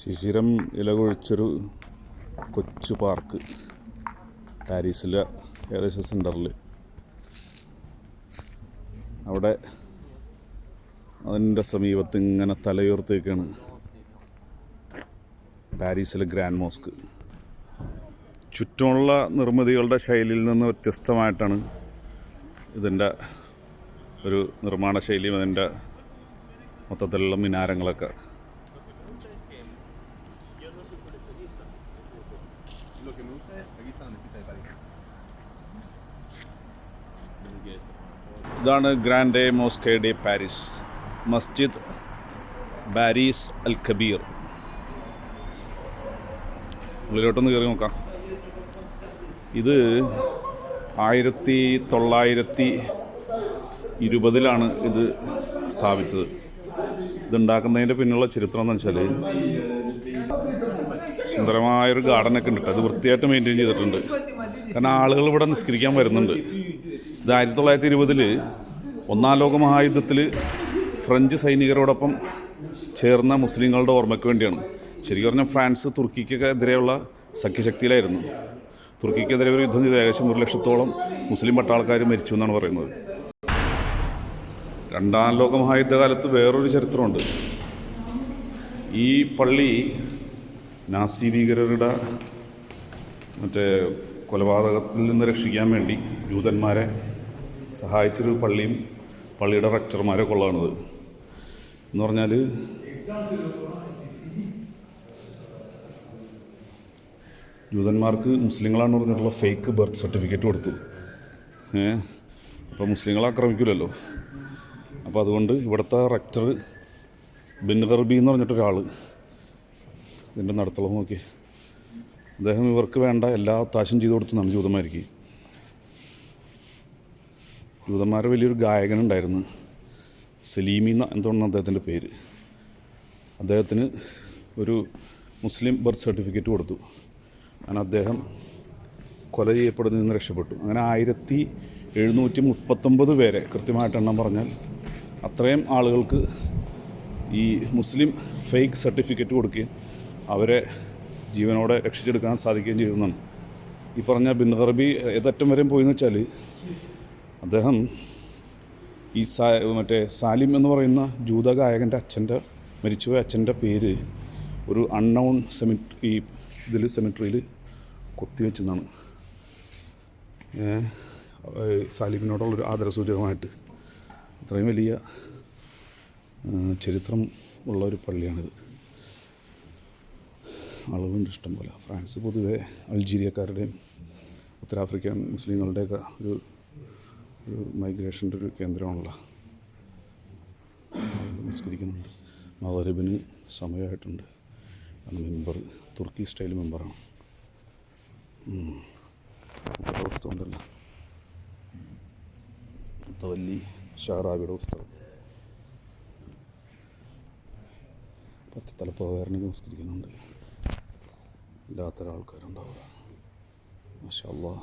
ശിശിരം ഇലകൊഴിച്ചൊരു കൊച്ചു പാർക്ക് പാരീസിലെ ഏകദേശം സെൻറ്ററിൽ. അവിടെ അതിൻ്റെ സമീപത്ത് ഇങ്ങനെ തലയുയർത്തേക്കാണ് പാരീസിലെ ഗ്രാൻഡ് മോസ്ക്. ചുറ്റുമുള്ള നിർമ്മിതികളുടെ ശൈലിയിൽ നിന്ന് വ്യത്യസ്തമായിട്ടാണ് ഇതിൻ്റെ ഒരു നിർമ്മാണ ശൈലിയും അതിൻ്റെ മൊത്തത്തിലുള്ള മിനാരങ്ങളൊക്കെ. ഇതാണ് ഗ്രാൻഡ് മോസ്കെ ഡെ പാരീസ്, മസ്ജിദ് ബാരീസ് അൽ കബീർ. ഉള്ളിലോട്ടൊന്ന് കയറി നോക്കാം. ഇത് 1920 ഇത് സ്ഥാപിച്ചത്. ഇതുണ്ടാക്കുന്നതിൻ്റെ പിന്നിലുള്ള ചരിത്രം എന്ന് വെച്ചാൽ സുന്ദരമായൊരു ഗാർഡനൊക്കെ ഉണ്ട്. അത് വൃത്തിയായിട്ട് മെയിൻറ്റെയിൻ ചെയ്തിട്ടുണ്ട്. കാരണം ആളുകൾ ഇവിടെ നിസ്കരിക്കാൻ വരുന്നുണ്ട്. ഇത് 1920 ഒന്നാം ലോക മഹായുദ്ധത്തിൽ ഫ്രഞ്ച് സൈനികരോടൊപ്പം ചേർന്ന മുസ്ലിങ്ങളുടെ ഓർമ്മയ്ക്ക് വേണ്ടിയാണ്. ശരിക്കും പറഞ്ഞാൽ ഫ്രാൻസ് തുർക്കിക്കൊക്കെ എതിരെയുള്ള സഖ്യശക്തിയിലായിരുന്നു. തുർക്കിക്കെതിരെ ഒരു യുദ്ധം ചെയ്ത് ഏകദേശം 100,000-ഓളം മുസ്ലിം പട്ടാളക്കാർ മരിച്ചു എന്നാണ് പറയുന്നത്. രണ്ടാം ലോക മഹായുദ്ധകാലത്ത് വേറൊരു ചരിത്രമുണ്ട്. ഈ പള്ളി നാസി ഭീകരരുടെ കൊലപാതകത്തിൽ നിന്ന് രക്ഷിക്കാൻ വേണ്ടി ജൂതന്മാരെ സഹായിച്ചൊരു പള്ളിയും പള്ളിയുടെ റക്ചർമാരൊക്കെ ഉള്ളതാണിത്. എന്ന് പറഞ്ഞാൽ ജൂതന്മാർക്ക് മുസ്ലിങ്ങളാണെന്ന് പറഞ്ഞിട്ടുള്ള ഫേക്ക് ബർത്ത് സർട്ടിഫിക്കറ്റ് കൊടുത്ത് അപ്പോൾ മുസ്ലിങ്ങളെ ആക്രമിക്കില്ലല്ലോ. അപ്പോൾ അതുകൊണ്ട് ഇവിടുത്തെ റക്ടർ ബിൻ ഗർബി എന്ന് പറഞ്ഞിട്ടൊരാൾ, ഇതിൻ്റെ നടത്തളം നോക്കി, അദ്ദേഹം ഇവർക്ക് വേണ്ട എല്ലാ ഒത്താശയും ചെയ്തു കൊടുത്തെന്നാണ് ജൂതന്മാർക്ക്. ജൂതന്മാരെ വലിയൊരു ഗായകനുണ്ടായിരുന്നു, സലീമി എന്താണ് അദ്ദേഹത്തിൻ്റെ പേര്. അദ്ദേഹത്തിന് ഒരു മുസ്ലിം ബർത്ത് സർട്ടിഫിക്കറ്റ് കൊടുത്തു. അങ്ങനെ അദ്ദേഹം കൊല ചെയ്യപ്പെടുന്നതിൽ നിന്ന് രക്ഷപ്പെട്ടു. അങ്ങനെ 1739 പേരെ, കൃത്യമായിട്ട് എണ്ണം പറഞ്ഞാൽ അത്രയും ആളുകൾക്ക് ഈ മുസ്ലിം ഫേക്ക് സർട്ടിഫിക്കറ്റ് കൊടുക്കുകയും അവരെ ജീവനോടെ രക്ഷിച്ചെടുക്കാൻ സാധിക്കുകയും ചെയ്തെന്നാണ് ഈ പറഞ്ഞ ബിൻ ഗർബി. ഏതറ്റം വരെയും പോയെന്ന് വെച്ചാൽ അദ്ദേഹം ഈ സാലിം എന്ന് പറയുന്ന ജൂത ഗായകൻ്റെ മരിച്ചുപോയ അച്ഛൻ്റെ പേര് ഒരു അൺനൗൺ സെമിട്രിയിൽ കൊത്തിവെച്ചെന്നാണ്. സാലിമിനോടുള്ളൊരു ആദരസൂചകമായിട്ട്. അത്രയും വലിയ ചരിത്രം ഉള്ള ഒരു പള്ളിയാണിത്. ആളുകളുണ്ട് ഇഷ്ടം പോലെ. ഫ്രാൻസ് പൊതുവെ അൾജീരിയക്കാരുടെയും ഉത്തരാഫ്രിക്കൻ മുസ്ലിങ്ങളുടെയൊക്കെ ഒരു മൈഗ്രേഷൻ്റെ ഒരു കേന്ദ്രമാണല്ലോ. നിസ്കരിക്കുന്നുണ്ട്. മഗ്‌രിബിന് സമയമായിട്ടുണ്ട്. മെമ്പർ തുർക്കി സ്റ്റൈൽ മെമ്പറാണ്. പുസ്തകമുണ്ടല്ലോ, തവല്ലി ഷഹറാബിയുടെ പുസ്തകം. പച്ചത്തലപ്പുകാരനൊക്കെ നിസ്കരിക്കുന്നുണ്ട്. ഇല്ലാത്തൊരാൾക്കാരുണ്ടാവുക. മാഷാ അല്ലാഹ്.